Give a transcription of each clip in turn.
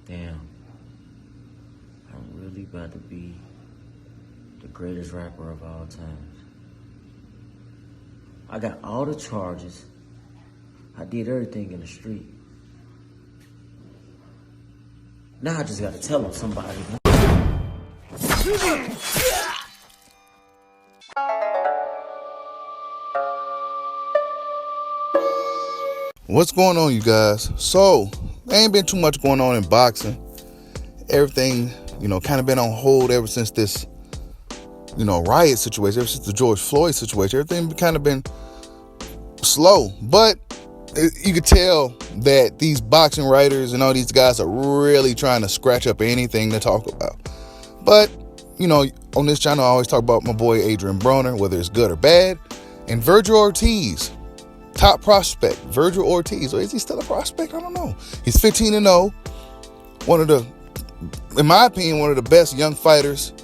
Damn, I'm really about to be the greatest rapper of all time. I got all the charges. I did everything in the street. Now I just gotta tell him somebody. What's going on, you guys? So, there ain't been too much going on in boxing. Everything, kind of been on hold ever since this, riot situation, ever since the George Floyd situation. Everything kind of been slow. But you could tell that these boxing writers and all these guys are really trying to scratch up anything to talk about. But, on this channel, I always talk about my boy Adrian Broner, whether it's good or bad, and Vergil Ortiz. Top prospect, Vergil Ortiz. Or is he still a prospect? I don't know. He's 15-0. One of the, in my opinion, one of the best young fighters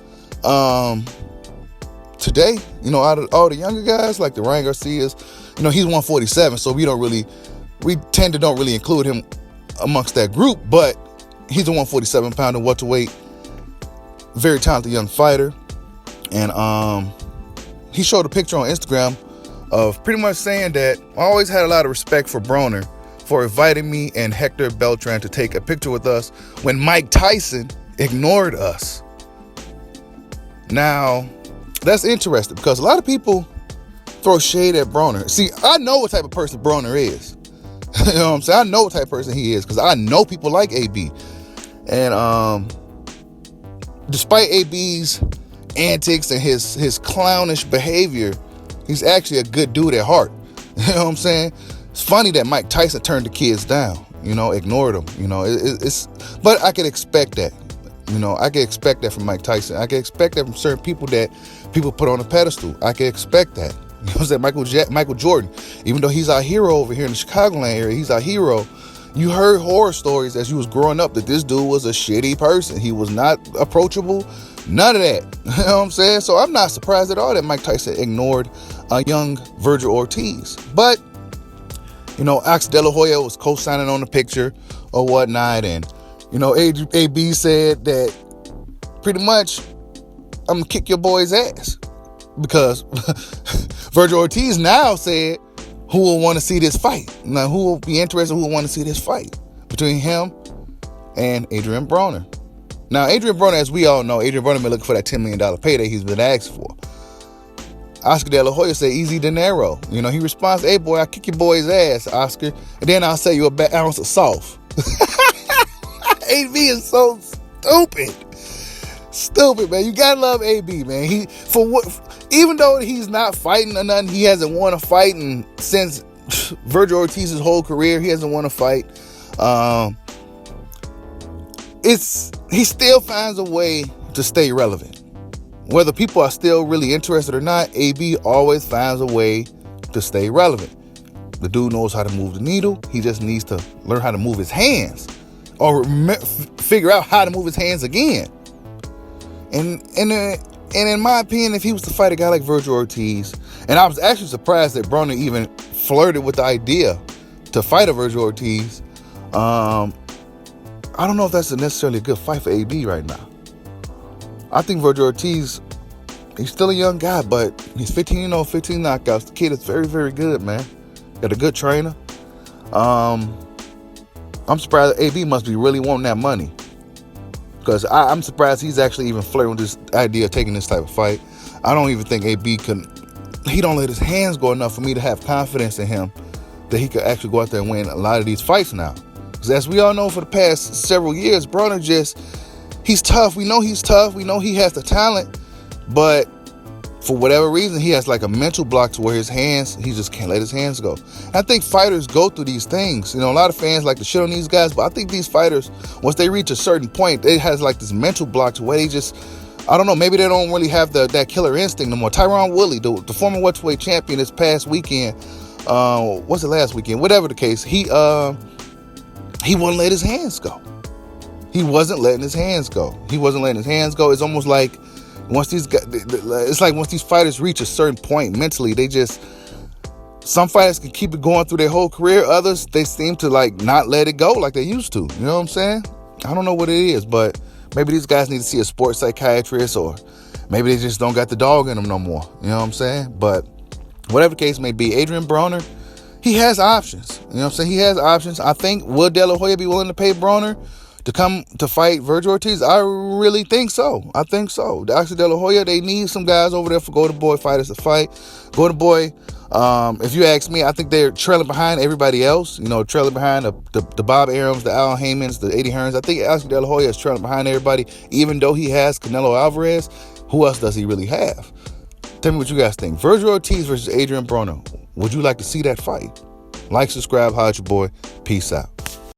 today. Out of all the younger guys, like the Ryan Garcias, he's 147, so we don't really include him amongst that group, but he's a 147-pounder welterweight, very talented young fighter. And he showed a picture on Instagram of pretty much saying that I always had a lot of respect for Broner for inviting me and Hector Beltran to take a picture with us when Mike Tyson ignored us. Now, that's interesting because a lot of people throw shade at Broner. See, I know what type of person Broner is. You know what I'm saying? I know what type of person he is because I know people like AB. And despite AB's antics and his clownish behavior, he's actually a good dude at heart. You know what I'm saying? It's funny that Mike Tyson turned the kids down, ignored them. But I could expect that. I could expect that from Mike Tyson. I could expect that from certain people that people put on a pedestal. I could expect that. You know what I'm saying? Michael Jordan, even though he's our hero over here in the Chicagoland area, he's our hero. You heard horror stories as you was growing up that this dude was a shitty person. He was not approachable. None of that. You know what I'm saying? So I'm not surprised at all that Mike Tyson ignored a young Vergil Ortiz. But, Alex De La Hoya was co-signing on the picture or whatnot. And, AB said that pretty much I'm going to kick your boy's ass. Because Vergil Ortiz now said who will want to see this fight. Now, who will be interested, who will want to see this fight between him and Adrian Broner. Now, Adrian Broner, as we all know, Adrian Broner been looking for that $10 million payday he's been asked for. Oscar De La Hoya said, easy dinero. He responds, hey, boy, I'll kick your boy's ass, Oscar, and then I'll sell you a ounce of salt. AB is so stupid. Stupid, man. You gotta love AB, man. Even though he's not fighting or nothing, he hasn't won a fight since Vergil Ortiz's whole career. He hasn't won a fight. He still finds a way to stay relevant. Whether people are still really interested or not, AB always finds a way to stay relevant. The dude knows how to move the needle. He just needs to learn how to move his hands or figure out how to move his hands again. And in my opinion, if he was to fight a guy like Vergil Ortiz, and I was actually surprised that Broner even flirted with the idea to fight a Vergil Ortiz, I don't know if that's necessarily a good fight for AB right now. I think Vergil Ortiz, he's still a young guy, but he's 15 knockouts. The kid is very, very good, man. Got a good trainer. I'm surprised that AB must be really wanting that money. Because I'm surprised he's actually even flirting with this idea of taking this type of fight. I don't even think AB he don't let his hands go enough for me to have confidence in him that he could actually go out there and win a lot of these fights now. Because as we all know, for the past several years, Broner he's tough. We know he's tough. We know he has the talent. But for whatever reason, he has like a mental block to where he just can't let his hands go. And I think fighters go through these things. A lot of fans like to shit on these guys, but I think these fighters, once they reach a certain point, they has like this mental block to where they just, I don't know, maybe they don't really have that killer instinct no more. Tyron Woodley, the former welterweight champion this past weekend, was it last weekend? Whatever the case, he wouldn't let his hands go. He wasn't letting his hands go. It's almost like once these fighters reach a certain point mentally, some fighters can keep it going through their whole career. Others, they seem to like not let it go like they used to. You know what I'm saying? I don't know what it is, but maybe these guys need to see a sports psychiatrist, or maybe they just don't got the dog in them no more. You know what I'm saying? But whatever the case may be, Adrian Broner, he has options. You know what I'm saying? He has options. I think, will De La Hoya be willing to pay Broner to come to fight Vergil Ortiz? I really think so. I think so. Actually, De La Hoya, they need some guys over there for Golden Boy fighters to fight. Golden Boy, if you ask me, I think they're trailing behind everybody else. You know, trailing behind the Bob Arums, the Al Haymans, the Eddie Hearns. I think actually De La Hoya is trailing behind everybody, even though he has Canelo Alvarez. Who else does he really have? Tell me what you guys think. Vergil Ortiz versus Adrian Broner. Would you like to see that fight? Like, subscribe, holla at your boy. Peace out.